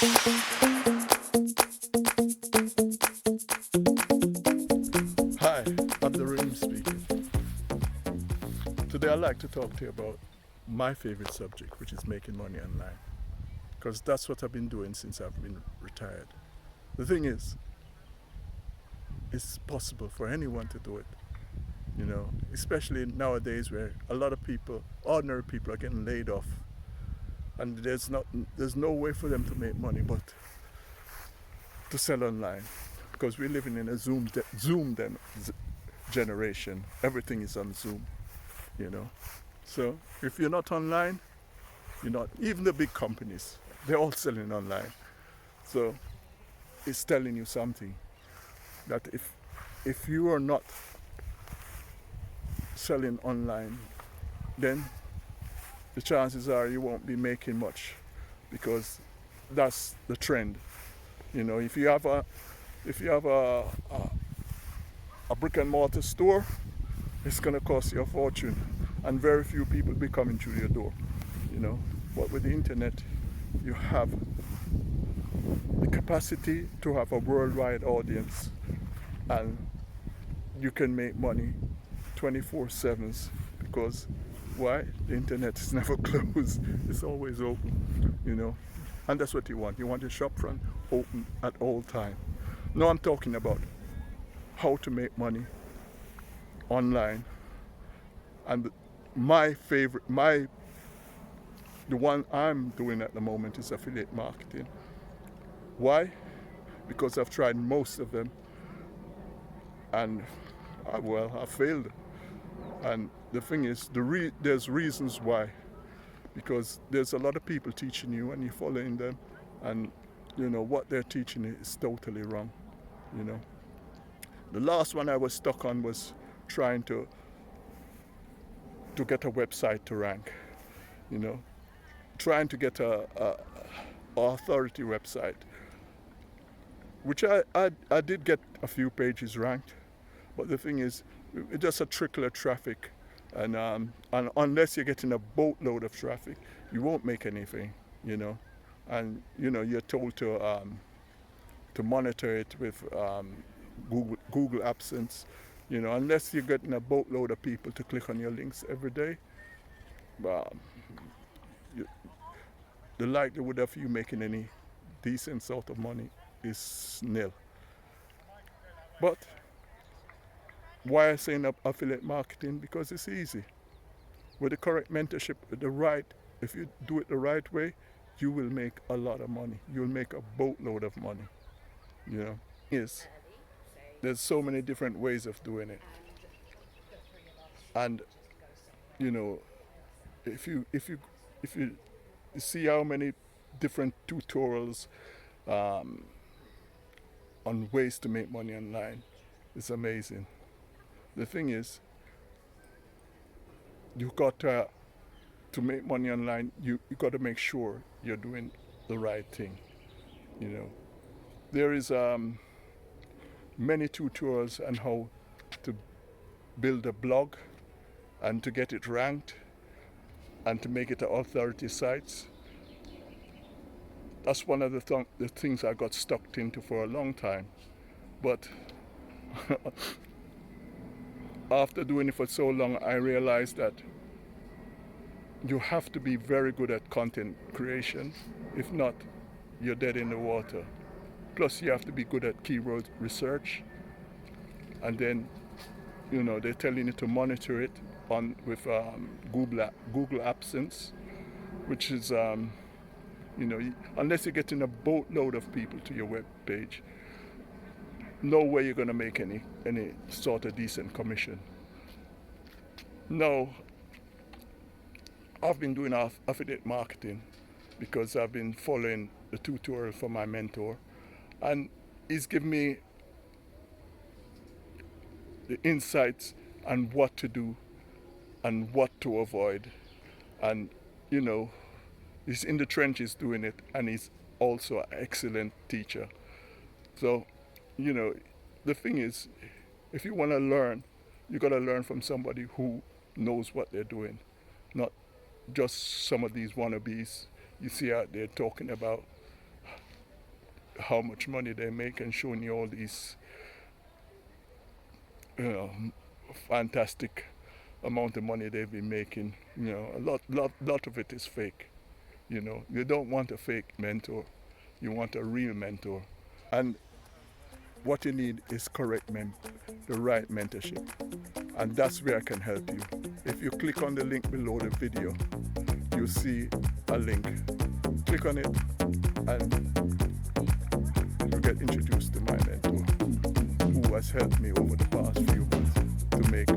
Hi, Abdurrahim speaking. Today I'd like to talk to you about my favorite subject, which is making money online. Because that's what I've been doing since I've been retired. The thing is, it's possible for anyone to do it, especially nowadays where a lot of people, ordinary people, are getting laid off. And there's no way for them to make money but to sell online. Because we're living in a generation. Everything is on Zoom, you know. So if you're not online, you're not. Even the big companies, they're all selling online. So it's telling you something that if you are not selling online, then the chances are you won't be making much, because that's the trend. If you have a brick and mortar store, it's going to cost you a fortune, and very few people be coming through your door. But with the internet, you have the capacity to have a worldwide audience, and you can make money 24/7, because why? The internet is never closed. It's always open. And that's what you want. You want your shop front open at all time. Now I'm talking about how to make money online. And the one I'm doing at the moment is affiliate marketing. Why? Because I've tried most of them, and I failed. And the thing is, there's reasons why. Because there's a lot of people teaching you and you're following them, and what they're teaching is totally wrong. you know the last one I was stuck on was trying to get a website to rank, you know trying to get a authority website, which I did get a few pages ranked. But the thing is, it's just a trickle of traffic, and unless you're getting a boatload of traffic, you won't make anything. And you're told to monitor it with Google AdSense. Unless you're getting a boatload of people to click on your links every day, um, you, the likelihood of you making any decent sort of money is nil. But why I say affiliate marketing? Because it's easy. With the correct mentorship, if you do it the right way, you will make a lot of money. You'll make a boatload of money. You know, yes. There's so many different ways of doing it, and you know, if you see how many different tutorials um, on ways to make money online, it's amazing. The thing is, you got to make money online. You got to make sure you're doing the right thing. You know, there is many tutorials on how to build a blog and to get it ranked and to make it to authority sites. That's one of the things I got stuck into for a long time. But after doing it for so long, I realized that you have to be very good at content creation. If not, you're dead in the water. Plus, you have to be good at keyword research. And then, they're telling you to monitor it with Google AdSense, which is, unless you're getting a boatload of people to your web page, no way you're going to make any sort of decent commission. No, I've been doing affiliate marketing because I've been following the tutorial from my mentor, and he's given me the insights on what to do and what to avoid. And he's in the trenches doing it, and he's also an excellent teacher. So the thing is, if you want to learn, you got to learn from somebody who knows what they're doing, not just some of these wannabes you see out there talking about how much money they make and showing you all these, fantastic amount of money they've been making. A lot of it is fake. You don't want a fake mentor. You want a real mentor. And what you need is the right mentorship. And that's where I can help you. If you click on the link below the video, you'll see a link. Click on it and you'll get introduced to my mentor, who has helped me over the past few months to make